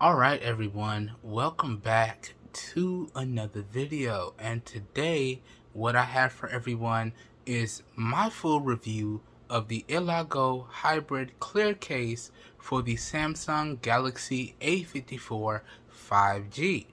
Alright everyone, welcome back to another video, and today what I have for everyone is my full review of the elago hybrid clear case for the Samsung Galaxy A54 5G.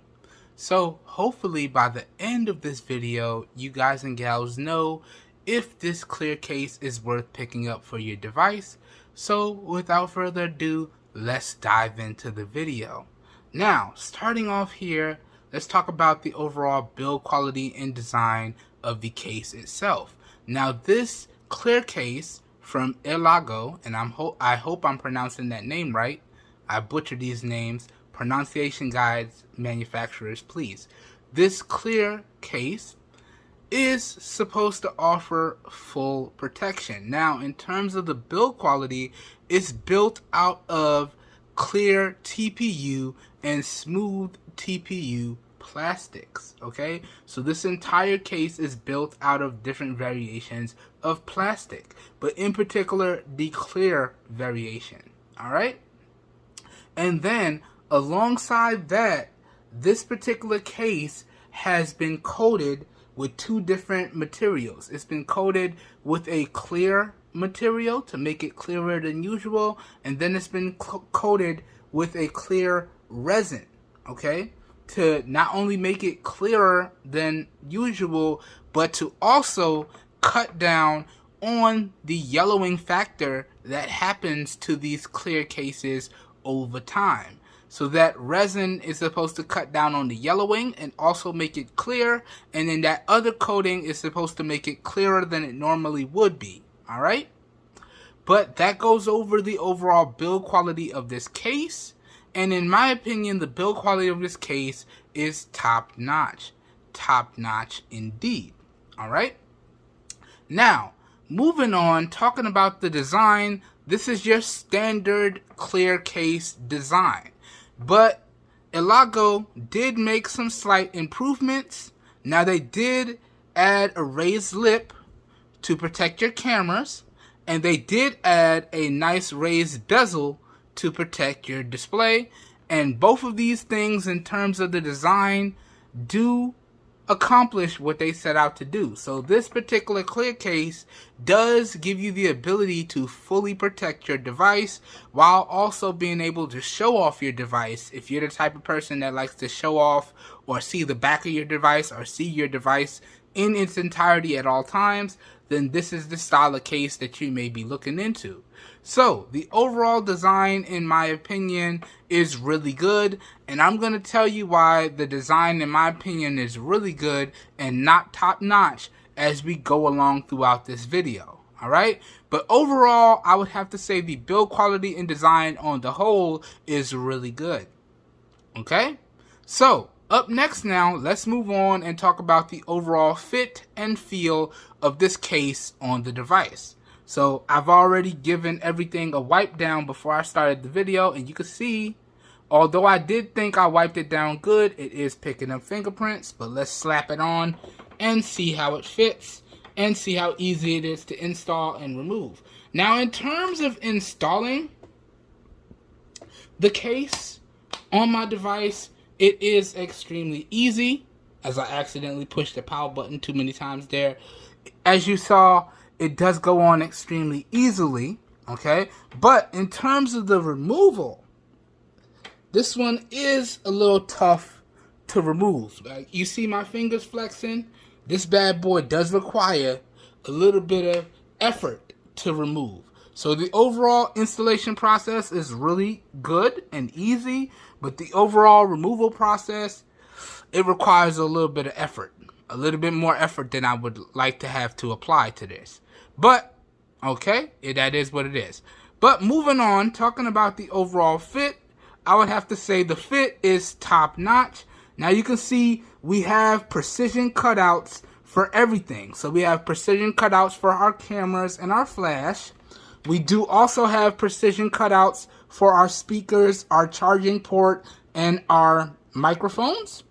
So hopefully by the end of this video you guys and gals know if this clear case is worth picking up for your device. So without further ado, let's dive into the video. Now, starting off here, let's talk about the overall build quality and design of the case itself. Now, this clear case from elago, and I hope I'm pronouncing that name right. I butcher these names. Pronunciation guides, manufacturers, please. This clear case is supposed to offer full protection. Now, in terms of the build quality, it's built out of clear TPU and smooth TPU plastics, okay? So this entire case is built out of different variations of plastic, but in particular, the clear variation, all right? And then, alongside that, this particular case has been coated with two different materials. It's been coated with a clear material to make it clearer than usual, and then it's been coated with a clear resin, okay, to not only make it clearer than usual, but to also cut down on the yellowing factor that happens to these clear cases over time. So that resin is supposed to cut down on the yellowing and also make it clear, and then that other coating is supposed to make it clearer than it normally would be, alright? But that goes over the overall build quality of this case, and in my opinion, the build quality of this case is top-notch. Top-notch indeed, alright? Now, moving on, talking about the design, this is your standard clear case design. But elago did make some slight improvements. Now, they did add a raised lip to protect your cameras, and they did add a nice raised bezel to protect your display. And both of these things, in terms of the design, do accomplish what they set out to do. So this particular clear case does give you the ability to fully protect your device while also being able to show off your device. If you're the type of person that likes to show off or see the back of your device or see your device in its entirety at all times, then this is the style of case that you may be looking into. So, the overall design, in my opinion, is really good, and I'm going to tell you why the design, in my opinion, is really good and not top-notch as we go along throughout this video, alright? But overall, I would have to say the build quality and design on the whole is really good, okay? So, up next now, let's move on and talk about the overall fit and feel of this case on the device. So I've already given everything a wipe down before I started the video, and you can see, although I did think I wiped it down good, it is picking up fingerprints. But let's slap it on and see how it fits and see how easy it is to install and remove. Now, in terms of installing the case on my device, it is extremely easy, as I accidentally pushed the power button too many times there. As you saw, it does go on extremely easily, okay? But in terms of the removal, this one is a little tough to remove. Like, you see my fingers flexing? This bad boy does require a little bit of effort to remove. So the overall installation process is really good and easy, but the overall removal process, it requires a little bit of effort. A little bit more effort than I would like to have to apply to this. But, okay, that is what it is. But moving on, talking about the overall fit, I would have to say the fit is top-notch. Now you can see we have precision cutouts for everything. So we have precision cutouts for our cameras and our flash. We do also have precision cutouts for our speakers, our charging port, and our microphones.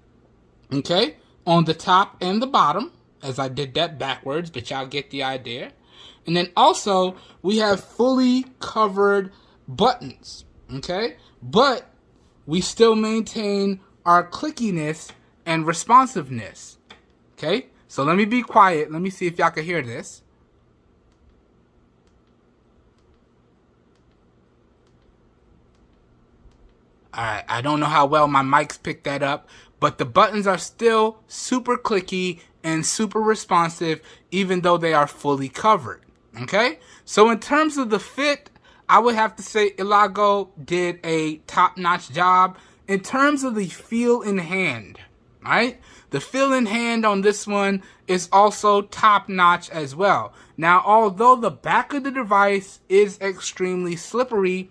Okay, on the top and the bottom, as I did that backwards, but y'all get the idea. And then also, we have fully covered buttons, okay? But we still maintain our clickiness and responsiveness. Okay, so let me be quiet. Let me see if y'all can hear this. Alright, I don't know how well my mics picked that up, but the buttons are still super clicky and super responsive, even though they are fully covered. Okay, so in terms of the fit, I would have to say Elago did a top-notch job. In terms of the feel in hand, right? The feel in hand on this one is also top-notch as well. Now, although the back of the device is extremely slippery,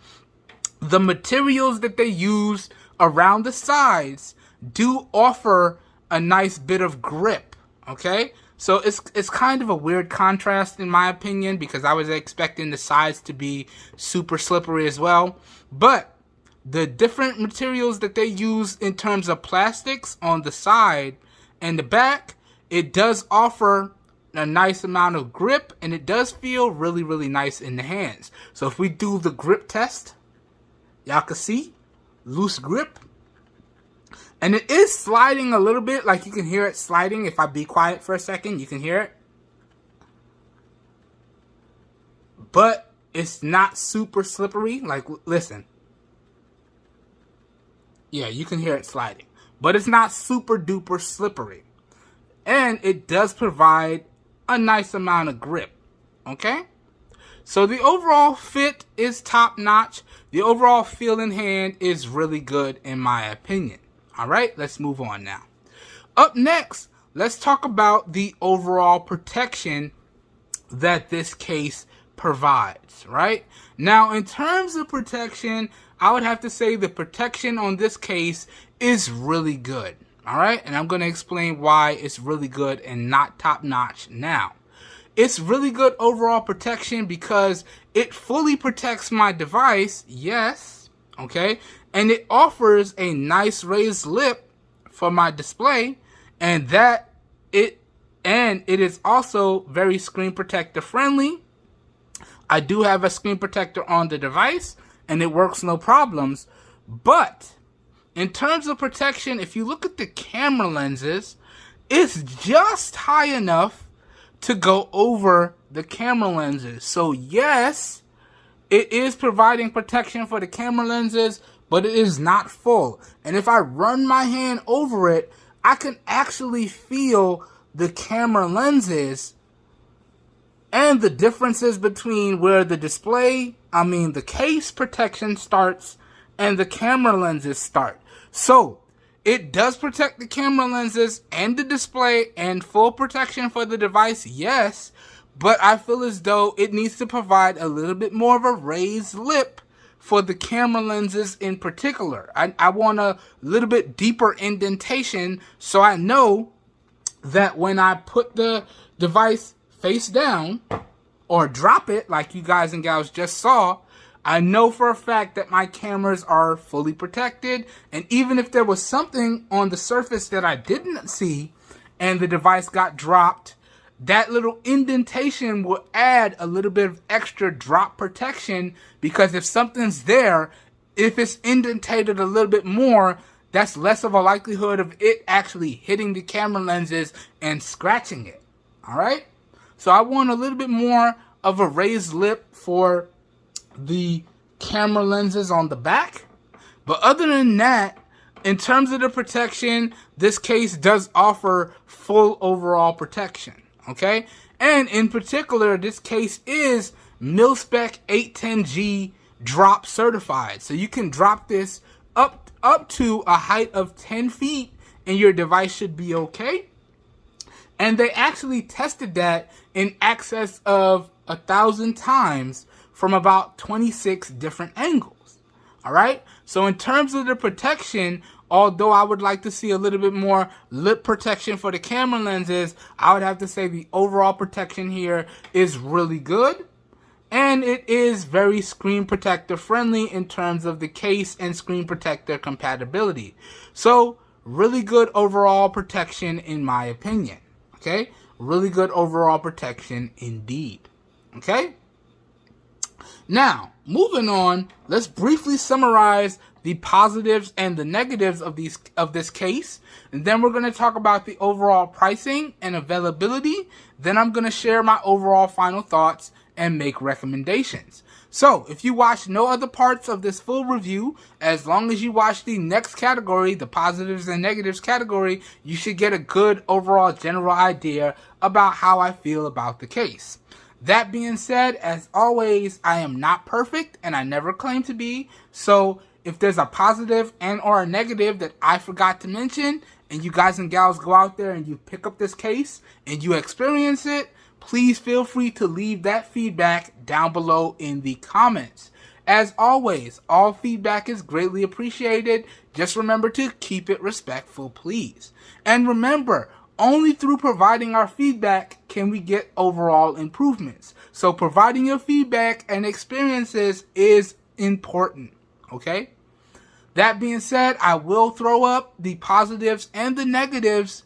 the materials that they use around the sides do offer a nice bit of grip, okay? So it's kind of a weird contrast in my opinion, because I was expecting the sides to be super slippery as well. But the different materials that they use in terms of plastics on the side and the back, it does offer a nice amount of grip, and it does feel really, really nice in the hands. So if we do the grip test, y'all can see loose grip, and it is sliding a little bit, like you can hear it sliding. If I be quiet for a second, you can hear it, but it's not super slippery. Like, listen, yeah, you can hear it sliding, but it's not super duper slippery, and it does provide a nice amount of grip. Okay, so the overall fit is top notch. The overall feel in hand is really good in my opinion. All right, let's move on now. Up next, let's talk about the overall protection that this case provides, right? Now, in terms of protection, I would have to say the protection on this case is really good. All right, and I'm going to explain why it's really good and not top notch now. It's really good overall protection because it fully protects my device, yes, okay, and it offers a nice raised lip for my display, and it is also very screen protector friendly. I do have a screen protector on the device, and it works no problems. But in terms of protection, if you look at the camera lenses, it's just high enough to go over the camera lenses. So yes, it is providing protection for the camera lenses, but it is not full. And if I run my hand over it, I can actually feel the camera lenses and the differences between where the the case protection starts and the camera lenses start. So it does protect the camera lenses and the display and full protection for the device, yes, but I feel as though it needs to provide a little bit more of a raised lip for the camera lenses in particular. I want a little bit deeper indentation so I know that when I put the device face down or drop it like you guys and gals just saw, I know for a fact that my cameras are fully protected, and even if there was something on the surface that I didn't see and the device got dropped, that little indentation will add a little bit of extra drop protection, because if something's there, if it's indentated a little bit more, that's less of a likelihood of it actually hitting the camera lenses and scratching it. All right? So I want a little bit more of a raised lip for the camera lenses on the back. But other than that, in terms of the protection, this case does offer full overall protection. Okay? And in particular, this case is mil-spec 810G drop certified. So you can drop this up to a height of 10 feet and your device should be okay. And they actually tested that in excess of 1,000 times from about 26 different angles. All right. So in terms of the protection, although I would like to see a little bit more lip protection for the camera lenses, I would have to say the overall protection here is really good. And it is very screen protector friendly in terms of the case and screen protector compatibility. So really good overall protection in my opinion. Okay. Really good overall protection indeed. Okay. Now, moving on, let's briefly summarize the the positives and the negatives of this case. And then we're going to talk about the overall pricing and availability. Then I'm going to share my overall final thoughts and make recommendations. So, if you watch no other parts of this full review, as long as you watch the next category, the positives and negatives category, you should get a good overall general idea about how I feel about the case. That being said, as always, I am not perfect and I never claim to be. So, if there's a positive and or a negative that I forgot to mention, and you guys and gals go out there and you pick up this case and you experience it, please feel free to leave that feedback down below in the comments. As always, all feedback is greatly appreciated. Just remember to keep it respectful, please. And remember, only through providing our feedback can we get overall improvements. So providing your feedback and experiences is important, okay? That being said, I will throw up the positives and the negatives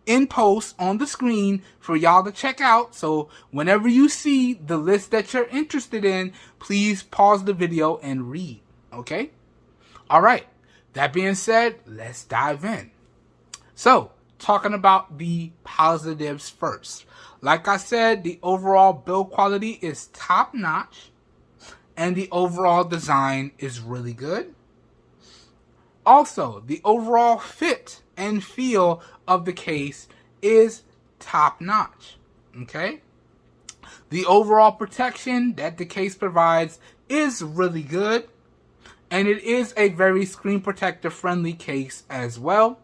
in post on the screen for y'all to check out. So whenever you see the list that you're interested in, please pause the video and read, okay? All right, that being said, let's dive in. So, talking about the positives first. Like I said, the overall build quality is top notch and the overall design is really good. Also, the overall fit and feel of the case is top notch, okay? The overall protection that the case provides is really good, and it is a very screen protector friendly case as well,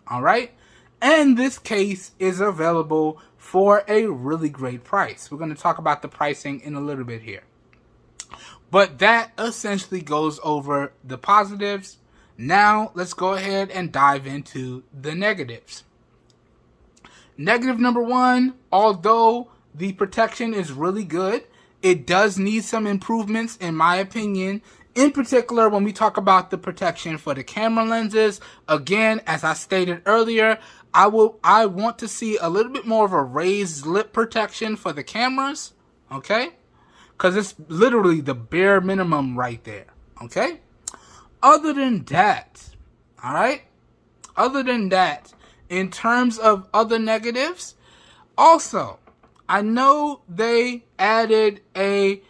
all right? And this case is available for a really great price. We're going to talk about the pricing in a little bit here. But that essentially goes over the positives. Now, let's go ahead and dive into the negatives. Negative number one, although the protection is really good, it does need some improvements in my opinion. In particular, when we talk about the protection for the camera lenses, again, as I stated earlier, I want to see a little bit more of a raised lip protection for the cameras, okay? Because it's literally the bare minimum right there, okay? Other than that, all right? Other than that, in terms of other negatives, also, I know they added a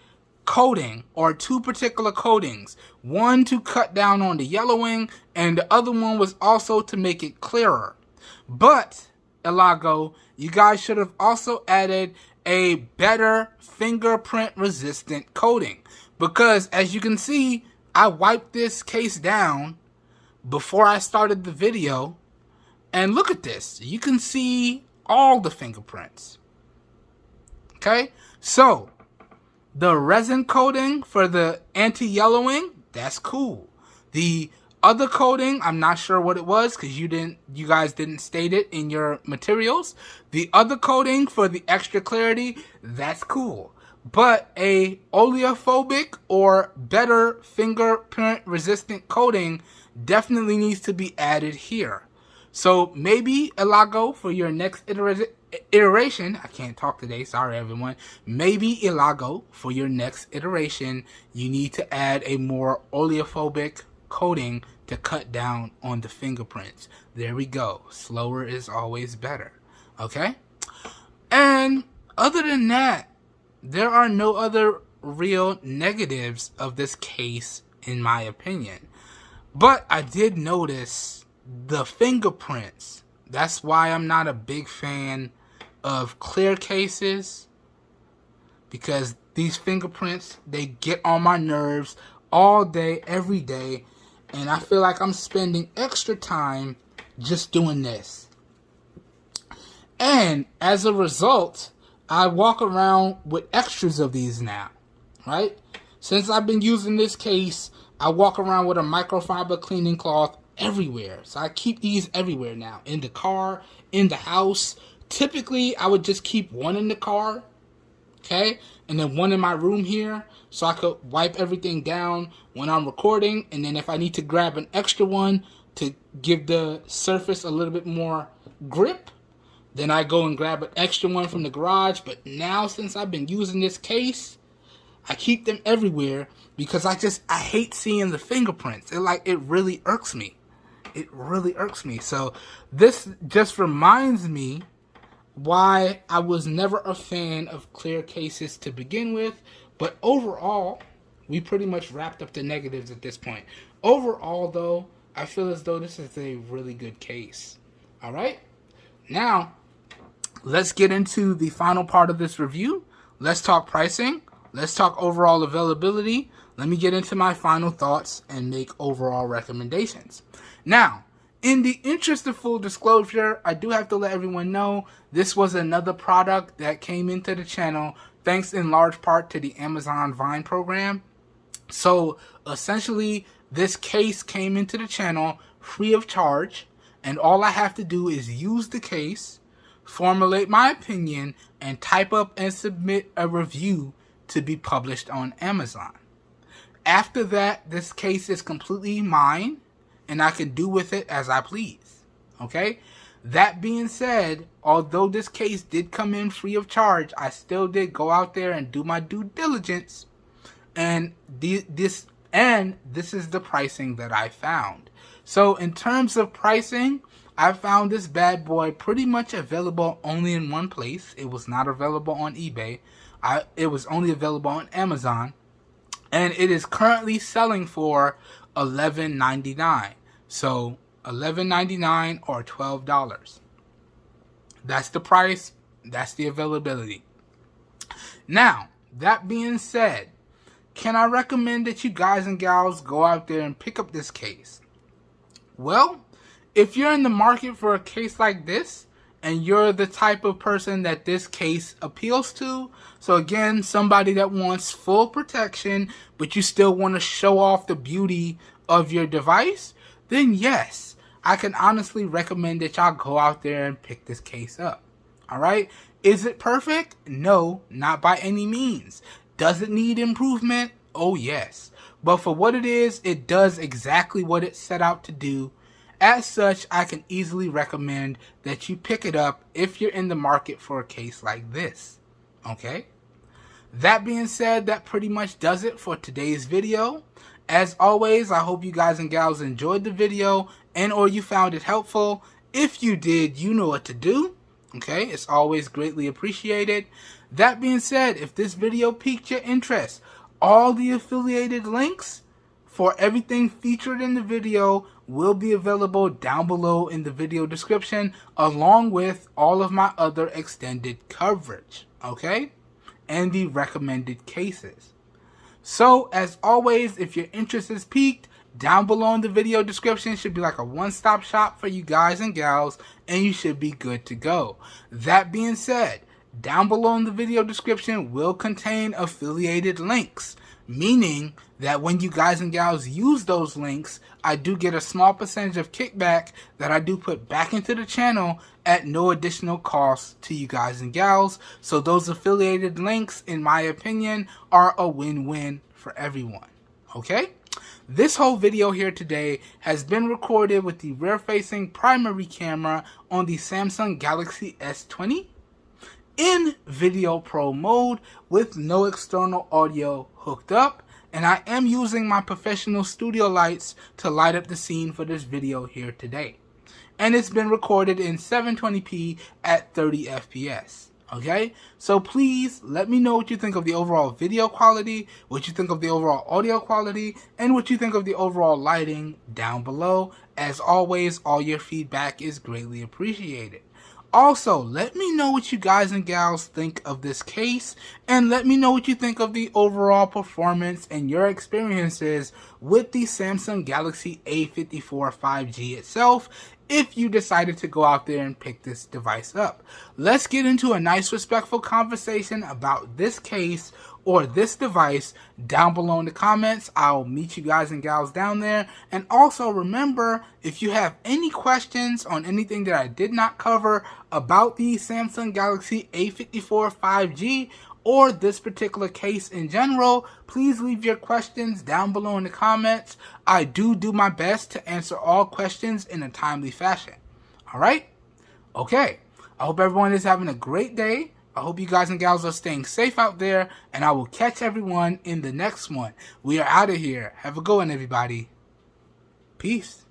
coating or two particular coatings. One to cut down on the yellowing, and the other one was also to make it clearer. But, elago, you guys should have also added a better fingerprint resistant coating. Because, as you can see, I wiped this case down before I started the video, and look at this. You can see all the fingerprints. Okay, so the resin coating for the anti-yellowing, that's cool. The other coating, I'm not sure what it was because you guys didn't state it in your materials. The other coating for the extra clarity, that's cool. But a oleophobic or better fingerprint resistant coating definitely needs to be added here. So maybe elago for your next iteration, I can't talk today, sorry everyone. Maybe elago for your next iteration, you need to add a more oleophobic coating to cut down on the fingerprints. There we go. Slower is always better. Okay? And other than that, there are no other real negatives of this case, in my opinion. But I did notice the fingerprints. That's why I'm not a big fan of clear cases. Because these fingerprints, they get on my nerves all day, every day. And I feel like I'm spending extra time just doing this. And as a result, I walk around with extras of these now, right? Since I've been using this case, I walk around with a microfiber cleaning cloth everywhere. So I keep these everywhere now. In the car, in the house. Typically, I would just keep one in the car, okay? And then one in my room here, so I could wipe everything down when I'm recording. And then if I need to grab an extra one to give the surface a little bit more grip, then I go and grab an extra one from the garage. But now, since I've been using this case, I keep them everywhere because I hate seeing the fingerprints. It really irks me. It really irks me. So this just reminds me why I was never a fan of clear cases to begin with. But overall, we pretty much wrapped up the negatives at this point. Overall, though, I feel as though this is a really good case. All right? Now, let's get into the final part of this review. Let's talk pricing. Let's talk overall availability. Let me get into my final thoughts and make overall recommendations. Now, in the interest of full disclosure, I do have to let everyone know this was another product that came into the channel thanks in large part to the Amazon Vine program. So essentially, this case came into the channel free of charge, and all I have to do is use the case, formulate my opinion, and type up and submit a review to be published on Amazon. After that, this case is completely mine, and I can do with it as I please. Okay? That being said, although this case did come in free of charge, I still did go out there and do my due diligence. And this is the pricing that I found. So in terms of pricing, I found this bad boy pretty much available only in one place. It was not available on eBay. It was only available on Amazon. And it is currently selling for $11.99. So $11.99 or $12. That's the price. That's the availability. Now, that being said, can I recommend that you guys and gals go out there and pick up this case? Well, if you're in the market for a case like this, and you're the type of person that this case appeals to, so again, somebody that wants full protection, but you still want to show off the beauty of your device, then yes, I can honestly recommend that y'all go out there and pick this case up. Alright? Is it perfect? No, not by any means. Does it need improvement? Oh yes. But for what it is, it does exactly what it set out to do. As such, I can easily recommend that you pick it up if you're in the market for a case like this. Okay? That being said, that pretty much does it for today's video. As always, I hope you guys and gals enjoyed the video and or you found it helpful. If you did, you know what to do. Okay? It's always greatly appreciated. That being said, if this video piqued your interest, all the affiliated links for everything featured in the video will be available down below in the video description, along with all of my other extended coverage, okay? And the recommended cases. So, as always, if your interest is piqued, down below in the video description should be like a one-stop shop for you guys and gals, and you should be good to go. That being said, down below in the video description will contain affiliated links, meaning that when you guys and gals use those links, I do get a small percentage of kickback that I do put back into the channel at no additional cost to you guys and gals. So those affiliated links, in my opinion, are a win-win for everyone. Okay? This whole video here today has been recorded with the rear-facing primary camera on the Samsung Galaxy S20 in Video Pro mode with no external audio hooked up, and I am using my professional studio lights to light up the scene for this video here today. And it's been recorded in 720p at 30 FPS. Okay, so please let me know what you think of the overall video quality, what you think of the overall audio quality, and what you think of the overall lighting down below. As always, all your feedback is greatly appreciated. Also, let me know what you guys and gals think of this case, and let me know what you think of the overall performance and your experiences with the Samsung Galaxy A54 5G itself, if you decided to go out there and pick this device up. Let's get into a nice respectful conversation about this case or this device down below in the comments. I'll meet you guys and gals down there. And also remember, if you have any questions on anything that I did not cover about the Samsung Galaxy A54 5G or this particular case in general, please leave your questions down below in the comments. I do my best to answer all questions in a timely fashion. Alright? Okay. I hope everyone is having a great day, I hope you guys and gals are staying safe out there, and I will catch everyone in the next one. We are out of here. Have a good one, everybody. Peace.